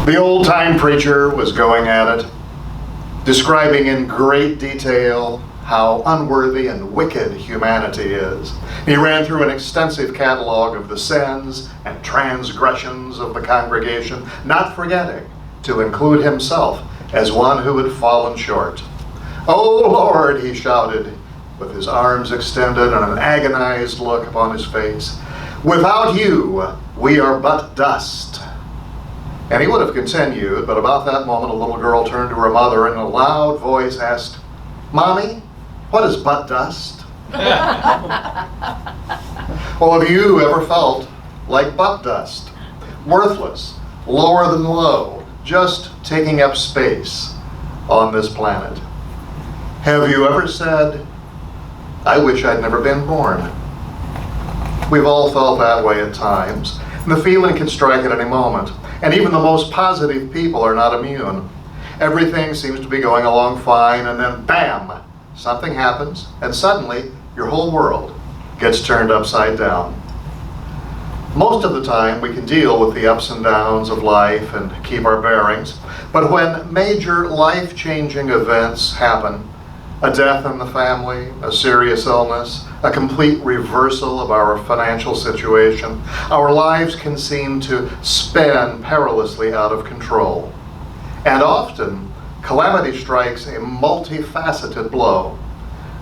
The old-time preacher was going at it, describing in great detail how unworthy and wicked humanity is. He ran through an extensive catalog of the sins and transgressions of the congregation, not forgetting to include himself as one who had fallen short. "Oh Lord," he shouted, with his arms extended and an agonized look upon his face, "without you, we are but dust." And he would have continued, but about that moment a little girl turned to her mother and in a loud voice asked, "Mommy, what is but dust?" Well, have you ever felt like butt dust? Worthless, lower than low, just taking up space on this planet. Have you ever said, "I wish I'd never been born"? We've all felt that way at times, and the feeling can strike at any moment. And even the most positive people are not immune. Everything seems to be going along fine, and then bam, something happens, and suddenly your whole world gets turned upside down. Most of the time we can deal with the ups and downs of life and keep our bearings, but when major life-changing events happen, a death in the family, a serious illness, a complete reversal of our financial situation, our lives can seem to spin perilously out of control. And often, calamity strikes a multifaceted blow.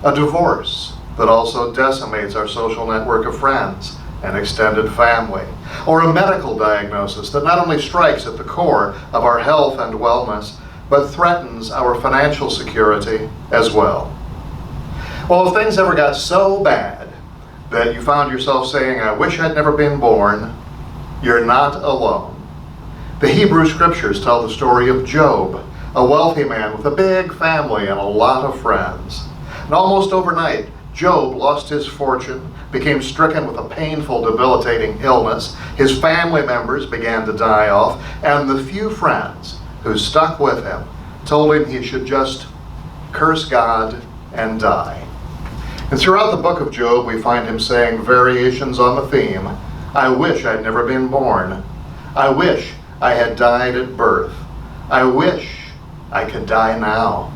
A divorce that also decimates our social network of friends and extended family. Or a medical diagnosis that not only strikes at the core of our health and wellness, but threatens our financial security as well. Well, if things ever got so bad that you found yourself saying, "I wish I'd never been born," you're not alone. The Hebrew Scriptures tell the story of Job, a wealthy man with a big family and a lot of friends. And almost overnight, Job lost his fortune, became stricken with a painful, debilitating illness. His family members began to die off, and the few friends who stuck with him told him he should just curse God and die. And throughout the book of Job, we find him saying variations on the theme, "I wish I'd never been born. I wish I had died at birth. I wish I could die now."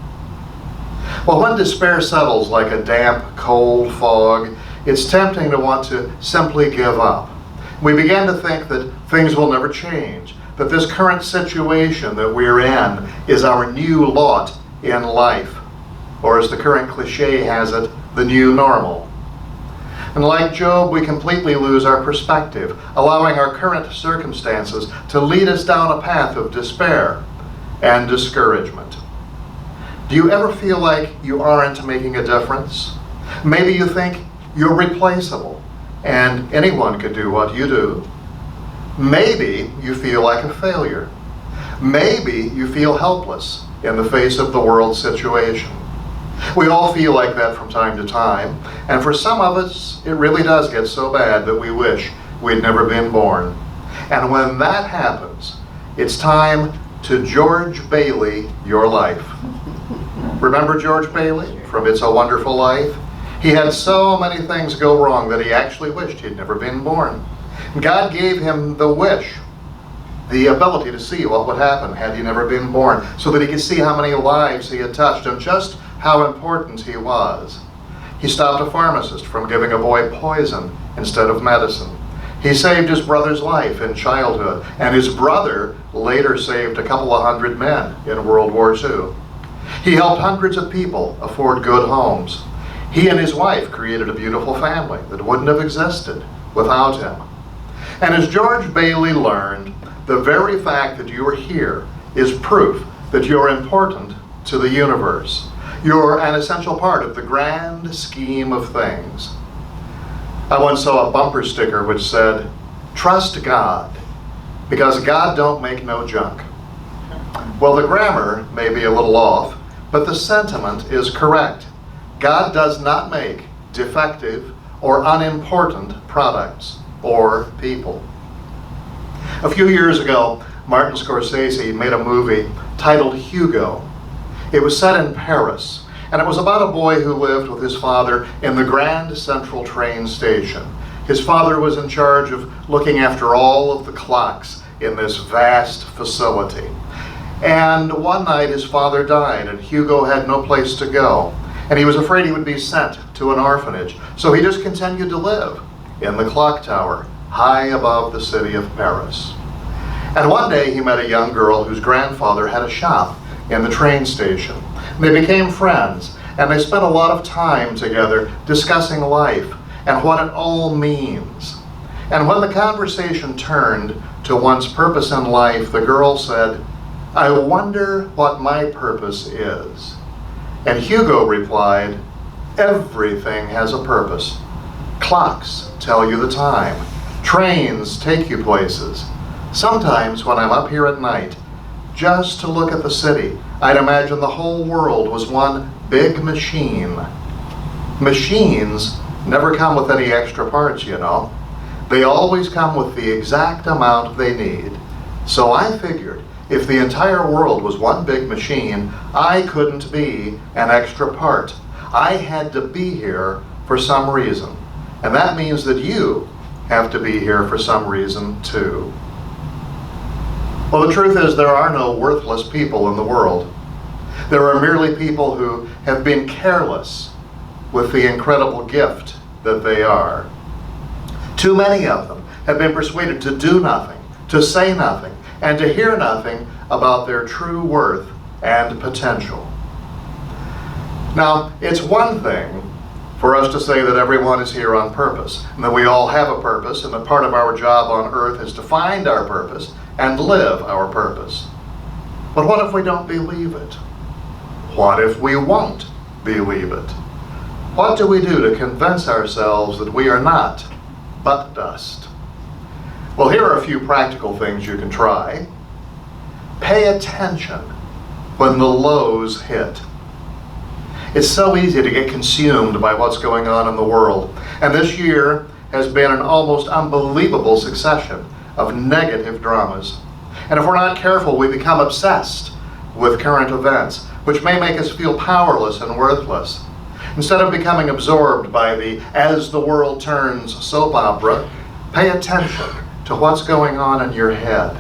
Well, when despair settles like a damp, cold fog, it's tempting to want to simply give up. We begin to think that things will never change, that this current situation that we're in is our new lot in life, or as the current cliche has it, the new normal. And like Job, we completely lose our perspective, allowing our current circumstances to lead us down a path of despair and discouragement. Do you ever feel like you aren't making a difference? Maybe you think you're replaceable and anyone could do what you do. Maybe you feel like a failure. Maybe you feel helpless in the face of the world situation. We all feel like that from time to time, and for some of us, it really does get so bad that we wish we'd never been born. And when that happens, it's time to George Bailey your life. Remember George Bailey from It's a Wonderful Life? He had so many things go wrong that he actually wished he'd never been born. God gave him the wish, the ability to see what would happen had he never been born, so that he could see how many lives he had touched and just how important he was. He stopped a pharmacist from giving a boy poison instead of medicine. He saved his brother's life in childhood, and his brother later saved a couple of hundred men in World War II. He helped hundreds of people afford good homes. He and his wife created a beautiful family that wouldn't have existed without him. And as George Bailey learned, the very fact that you are here is proof that you're important to the universe. You're an essential part of the grand scheme of things. I once saw a bumper sticker which said, "Trust God, because God don't make no junk." Well, the grammar may be a little off, but the sentiment is correct. God does not make defective or unimportant products or people. A few years ago, Martin Scorsese made a movie titled Hugo. It was set in Paris, and it was about a boy who lived with his father in the Grand Central train station. His father was in charge of looking after all of the clocks in this vast facility. And one night his father died, and Hugo had no place to go. And he was afraid he would be sent to an orphanage. So he just continued to live in the clock tower, high above the city of Paris. And one day he met a young girl whose grandfather had a shop in the train station. They became friends, and they spent a lot of time together discussing life and what it all means. And when the conversation turned to one's purpose in life, the girl said, "I wonder what my purpose is." And Hugo replied, "Everything has a purpose. Clocks tell you the time. Trains take you places. Sometimes when I'm up here at night, just to look at the city, I'd imagine the whole world was one big machine." Machines never come with any extra parts, you know. They always come with the exact amount they need. So I figured if the entire world was one big machine, I couldn't be an extra part. I had to be here for some reason. And that means that you have to be here for some reason too. Well, the truth is there are no worthless people in the world. There are merely people who have been careless with the incredible gift that they are. Too many of them have been persuaded to do nothing, to say nothing, and to hear nothing about their true worth and potential. Now, it's one thing for us to say that everyone is here on purpose, and that we all have a purpose, and that part of our job on earth is to find our purpose and live our purpose. But what if we don't believe it? What if we won't believe it? What do we do to convince ourselves that we are not but dust? Well, here are a few practical things you can try. Pay attention when the lows hit. It's so easy to get consumed by what's going on in the world. And this year has been an almost unbelievable succession of negative dramas. And if we're not careful, we become obsessed with current events, which may make us feel powerless and worthless. Instead of becoming absorbed by the "as the world turns" soap opera, pay attention to what's going on in your head.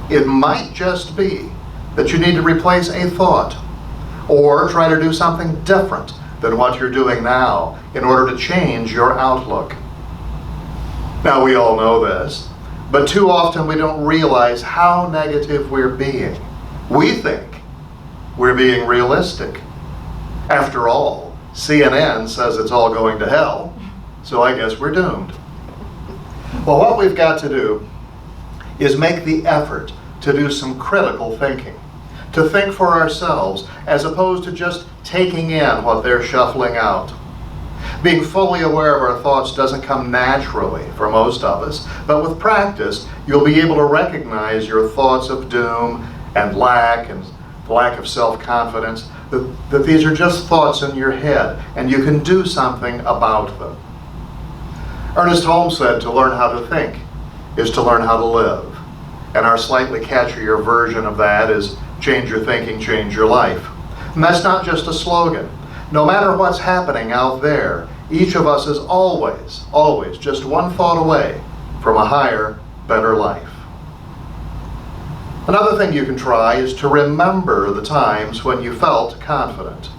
It might just be that you need to replace a thought or try to do something different than what you're doing now in order to change your outlook. Now, we all know this, but too often we don't realize how negative we're being. We think we're being realistic. After all, CNN says it's all going to hell, so I guess we're doomed. Well, what we've got to do is make the effort to do some critical thinking, to think for ourselves as opposed to just taking in what they're shuffling out. Being fully aware of our thoughts doesn't come naturally for most of us, but with practice, you'll be able to recognize your thoughts of doom and lack of self-confidence, that these are just thoughts in your head, and you can do something about them. Ernest Holmes said to learn how to think is to learn how to live. And our slightly catchier version of that is change your thinking, change your life. And that's not just a slogan. No matter what's happening out there, each of us is always just one thought away from a higher, better life. Another thing you can try is to remember the times when you felt confident.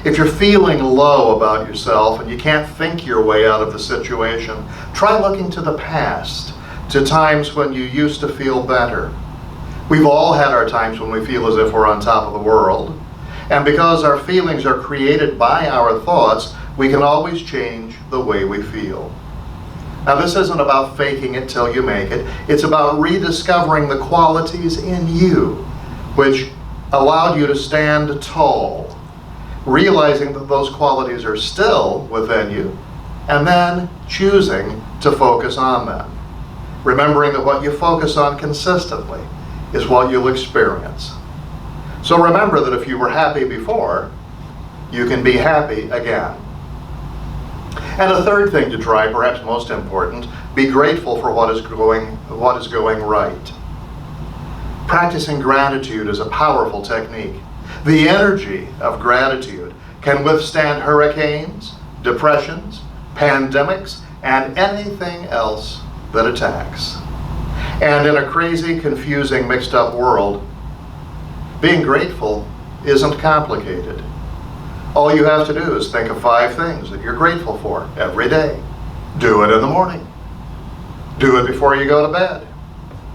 If you're feeling low about yourself and you can't think your way out of the situation, try looking to the past, to times when you used to feel better. We've all had our times when we feel as if we're on top of the world. And because our feelings are created by our thoughts, we can always change the way we feel. Now, this isn't about faking it till you make it. It's about rediscovering the qualities in you which allowed you to stand tall, realizing that those qualities are still within you, and then choosing to focus on them. Remembering that what you focus on consistently is what you'll experience. So remember that if you were happy before, you can be happy again. And a third thing to try, perhaps most important, be grateful for what is going right. Practicing gratitude is a powerful technique. The energy of gratitude can withstand hurricanes, depressions, pandemics, and anything else that attacks. And in a crazy, confusing, mixed up world, being grateful isn't complicated. All you have to do is think of 5 things that you're grateful for every day. Do it in the morning. Do it before you go to bed.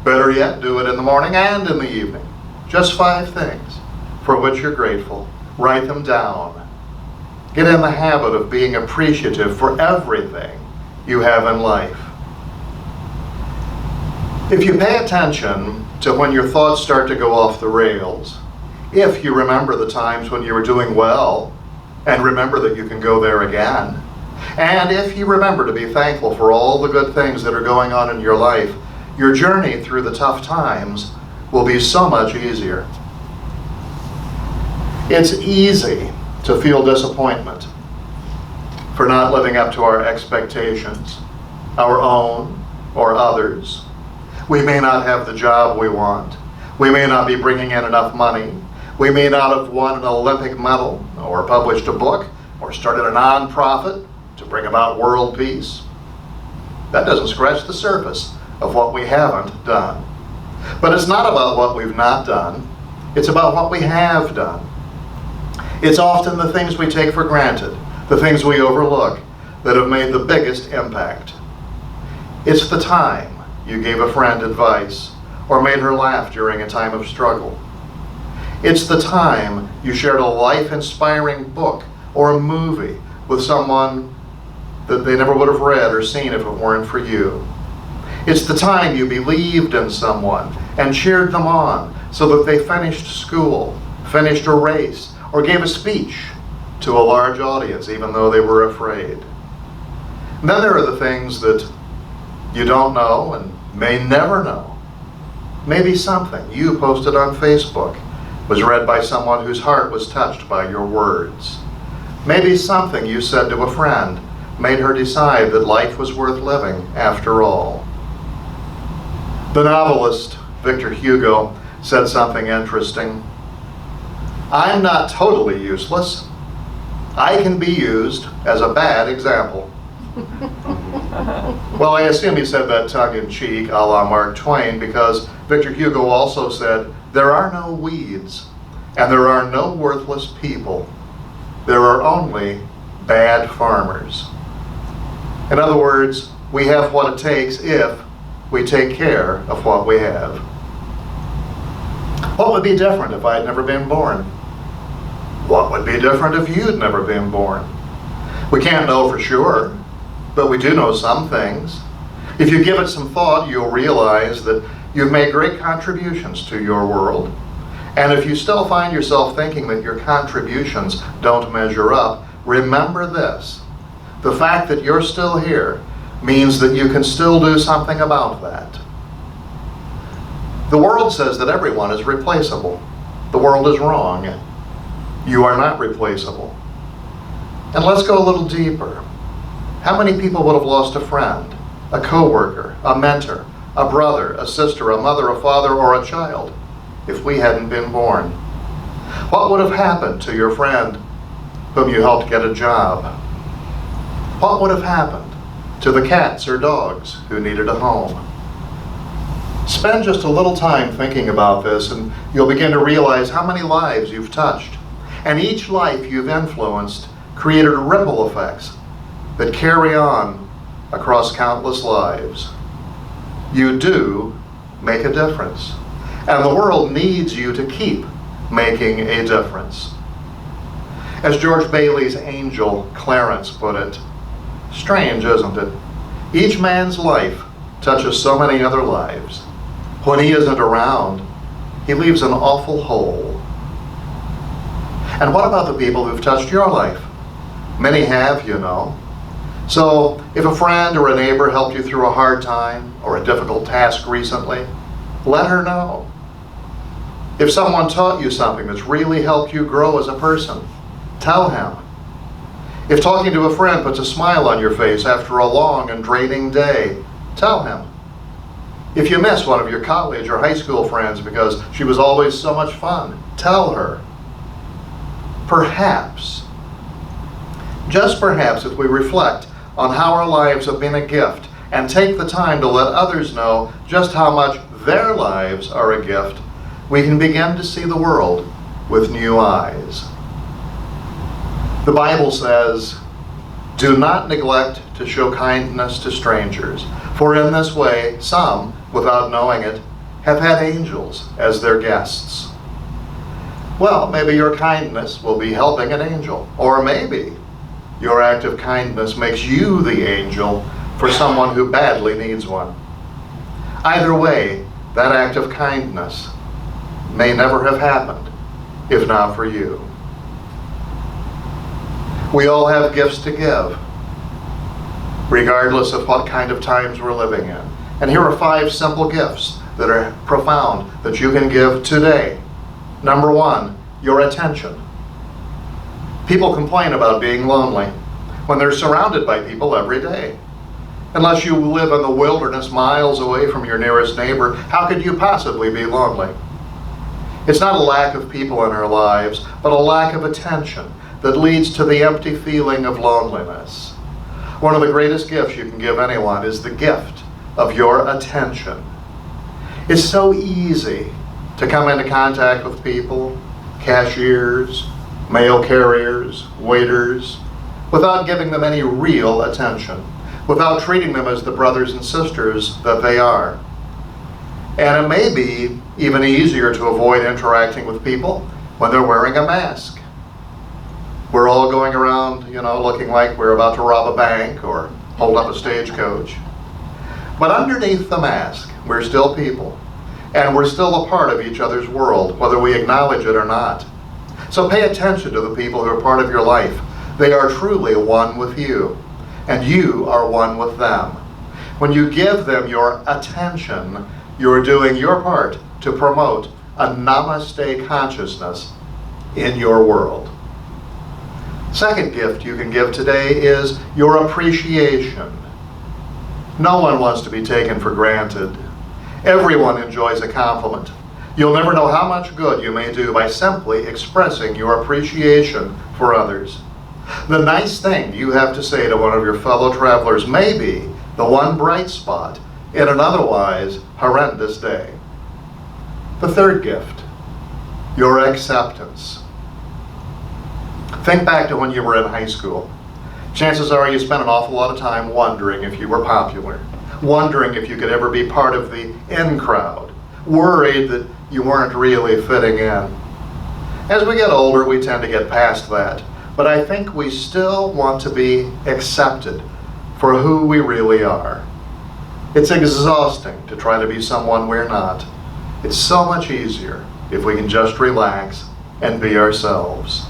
Better yet, do it in the morning and in the evening. Just 5 things for which you're grateful. Write them down. Get in the habit of being appreciative for everything you have in life. If you pay attention to when your thoughts start to go off the rails, if you remember the times when you were doing well, and remember that you can go there again, and if you remember to be thankful for all the good things that are going on in your life, your journey through the tough times will be so much easier. It's easy to feel disappointment for not living up to our expectations, our own or others. We may not have the job we want. We may not be bringing in enough money. We may not have won an Olympic medal, or published a book, or started a nonprofit to bring about world peace. That doesn't scratch the surface of what we haven't done. But it's not about what we've not done. It's about what we have done. It's often the things we take for granted, the things we overlook, that have made the biggest impact. It's the time you gave a friend advice, or made her laugh during a time of struggle. It's the time you shared a life-inspiring book or a movie with someone that they never would have read or seen if it weren't for you. It's the time you believed in someone and cheered them on so that they finished school, finished a race, or gave a speech to a large audience even though they were afraid. And then there are the things that you don't know and may never know. Maybe something you posted on Facebook was read by someone whose heart was touched by your words. Maybe something you said to a friend made her decide that life was worth living after all. The novelist Victor Hugo said something interesting. I'm not totally useless. I can be used as a bad example. Well, I assume he said that tongue-in-cheek, a la Mark Twain, because Victor Hugo also said, there are no weeds, and there are no worthless people. There are only bad farmers. In other words, we have what it takes if we take care of what we have. What would be different if I had never been born? What would be different if you'd never been born? We can't know for sure, but we do know some things. If you give it some thought, you'll realize that you've made great contributions to your world. And if you still find yourself thinking that your contributions don't measure up, remember this. The fact that you're still here means that you can still do something about that. The world says that everyone is replaceable. The world is wrong. You are not replaceable. And let's go a little deeper. How many people would have lost a friend, a coworker, a mentor, a brother, a sister, a mother, a father, or a child if we hadn't been born? What would have happened to your friend whom you helped get a job? What would have happened to the cats or dogs who needed a home? Spend just a little time thinking about this and you'll begin to realize how many lives you've touched. And each life you've influenced created ripple effects that carry on across countless lives. You do make a difference. And the world needs you to keep making a difference. As George Bailey's angel Clarence put it, strange, isn't it? Each man's life touches so many other lives. When he isn't around, he leaves an awful hole. And what about the people who've touched your life? Many have, you know. So if a friend or a neighbor helped you through a hard time or a difficult task recently, let her know. If someone taught you something that's really helped you grow as a person, tell him. If talking to a friend puts a smile on your face after a long and draining day, tell him. If you miss one of your college or high school friends because she was always so much fun, tell her. Perhaps, just perhaps, if we reflect on how our lives have been a gift and take the time to let others know just how much their lives are a gift, we can begin to see the world with new eyes. The Bible says, "Do not neglect to show kindness to strangers, for in this way some, without knowing it, have had angels as their guests." Well, maybe your kindness will be helping an angel, or maybe your act of kindness makes you the angel for someone who badly needs one. Either way, that act of kindness may never have happened if not for you. We all have gifts to give, regardless of what kind of times we're living in. And here are 5 simple gifts that are profound that you can give today. Number 1, your attention. People complain about being lonely when they're surrounded by people every day. Unless you live in the wilderness miles away from your nearest neighbor, how could you possibly be lonely? It's not a lack of people in our lives, but a lack of attention that leads to the empty feeling of loneliness. One of the greatest gifts you can give anyone is the gift of your attention. It's so easy to come into contact with people, cashiers, mail carriers, waiters, without giving them any real attention, without treating them as the brothers and sisters that they are. And it may be even easier to avoid interacting with people when they're wearing a mask. We're all going around, looking like we're about to rob a bank or hold up a stagecoach. But underneath the mask, we're still people, and we're still a part of each other's world, whether we acknowledge it or not. So pay attention to the people who are part of your life. They are truly one with you, and you are one with them. When you give them your attention, you're doing your part to promote a namaste consciousness in your world. Second gift you can give today is your appreciation. No one wants to be taken for granted. Everyone enjoys a compliment. You'll never know how much good you may do by simply expressing your appreciation for others. The nice thing you have to say to one of your fellow travelers may be the one bright spot in an otherwise horrendous day. The third gift, your acceptance. Think back to when you were in high school. Chances are you spent an awful lot of time wondering if you were popular, wondering if you could ever be part of the in crowd, worried that you weren't really fitting in. As we get older, we tend to get past that, but I think we still want to be accepted for who we really are. It's exhausting to try to be someone we're not. It's so much easier if we can just relax and be ourselves.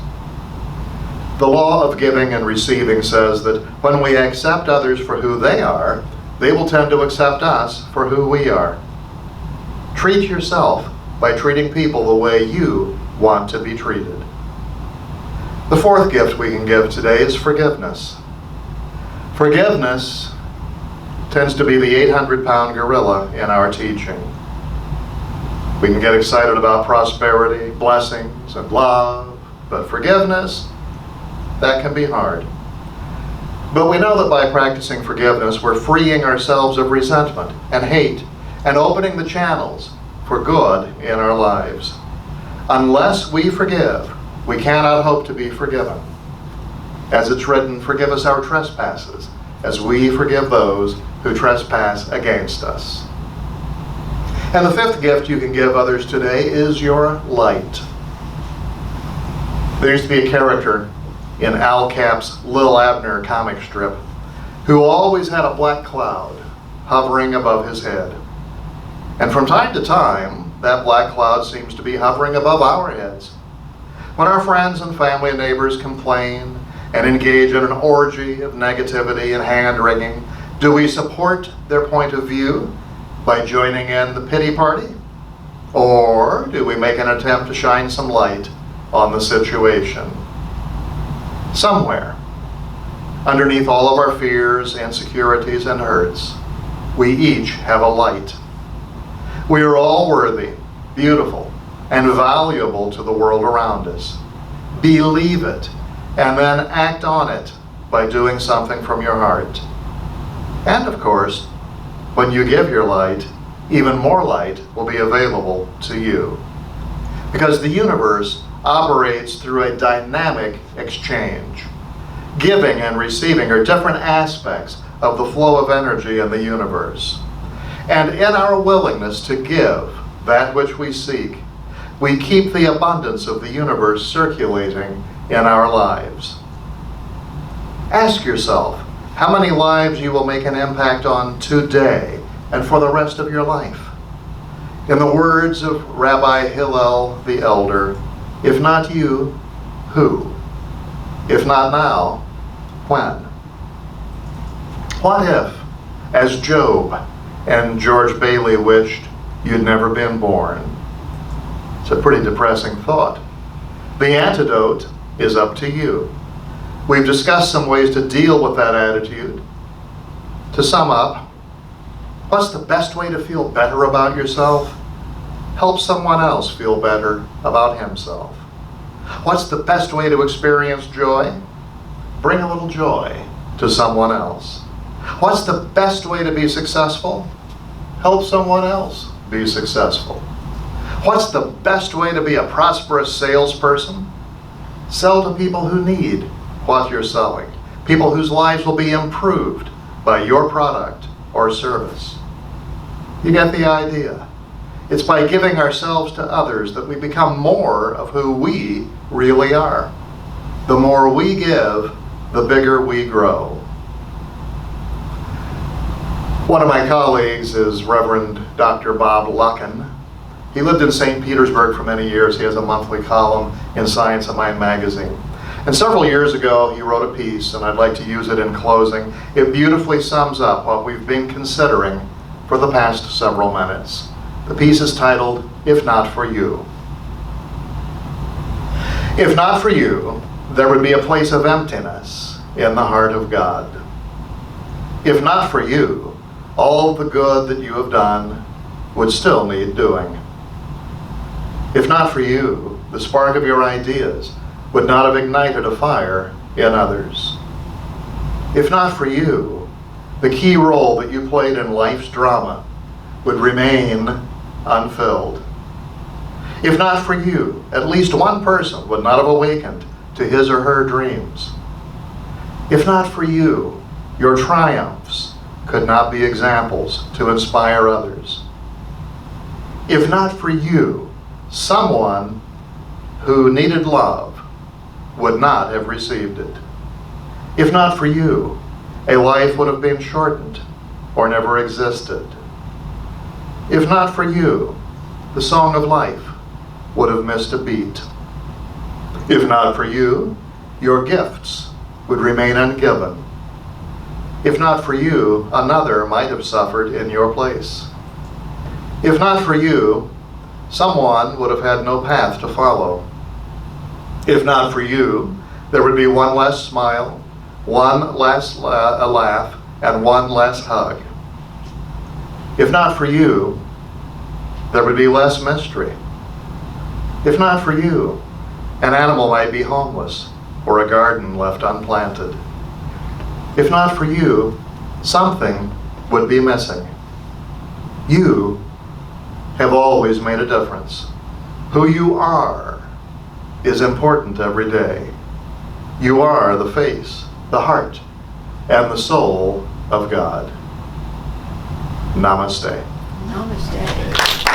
The law of giving and receiving says that when we accept others for who they are, they will tend to accept us for who we are. Treat yourself by treating people the way you want to be treated. The fourth gift we can give today is forgiveness. Forgiveness tends to be the 800-pound gorilla in our teaching. We can get excited about prosperity, blessings, and love, but forgiveness, that can be hard. But we know that by practicing forgiveness, we're freeing ourselves of resentment and hate and opening the channels for good in our lives. Unless we forgive, we cannot hope to be forgiven. As it's written, forgive us our trespasses, as we forgive those who trespass against us. And the fifth gift you can give others today is your light. There used to be a character in Al Capp's Lil Abner comic strip who always had a black cloud hovering above his head. And from time to time, that black cloud seems to be hovering above our heads. When our friends and family and neighbors complain and engage in an orgy of negativity and hand-wringing, do we support their point of view by joining in the pity party? Or do we make an attempt to shine some light on the situation? Somewhere, underneath all of our fears, insecurities, and hurts, we each have a light. We are all worthy, beautiful, and valuable to the world around us. Believe it, and then act on it by doing something from your heart. And of course, when you give your light, even more light will be available to you. Because the universe operates through a dynamic exchange. Giving and receiving are different aspects of the flow of energy in the universe. And in our willingness to give that which we seek, we keep the abundance of the universe circulating in our lives. Ask yourself how many lives you will make an impact on today and for the rest of your life. In the words of Rabbi Hillel the Elder, if not you, who? If not now, when? What if, as Job and George Bailey wished, you'd never been born? It's a pretty depressing thought. The antidote is up to you. We've discussed some ways to deal with that attitude. To sum up, what's the best way to feel better about yourself? Help someone else feel better about himself. What's the best way to experience joy? Bring a little joy to someone else. What's the best way to be successful? Help someone else be successful. What's the best way to be a prosperous salesperson? Sell to people who need what you're selling, people whose lives will be improved by your product or service. You get the idea. It's by giving ourselves to others that we become more of who we really are. The more we give, the bigger we grow. One of my colleagues is Reverend Dr. Bob Lucken. He lived in St. Petersburg for many years. He has a monthly column in Science of Mind magazine. And several years ago, he wrote a piece, and I'd like to use it in closing. It beautifully sums up what we've been considering for the past several minutes. The piece is titled, If Not For You. If not for you, there would be a place of emptiness in the heart of God. If not for you, all the good that you have done would still need doing. If not for you, the spark of your ideas would not have ignited a fire in others. If not for you, the key role that you played in life's drama would remain unfilled. If not for you, at least one person would not have awakened to his or her dreams. If not for you, your triumphs could not be examples to inspire others. If not for you, someone who needed love would not have received it. If not for you, a life would have been shortened or never existed. If not for you, the song of life would have missed a beat. If not for you, your gifts would remain ungiven. If not for you, another might have suffered in your place. If not for you, someone would have had no path to follow. If not for you, there would be one less smile, one less laugh, and one less hug. If not for you, there would be less mystery. If not for you, an animal might be homeless or a garden left unplanted. If not for you, something would be missing. You have always made a difference. Who you are is important every day. You are the face, the heart, and the soul of God. Namaste. Namaste.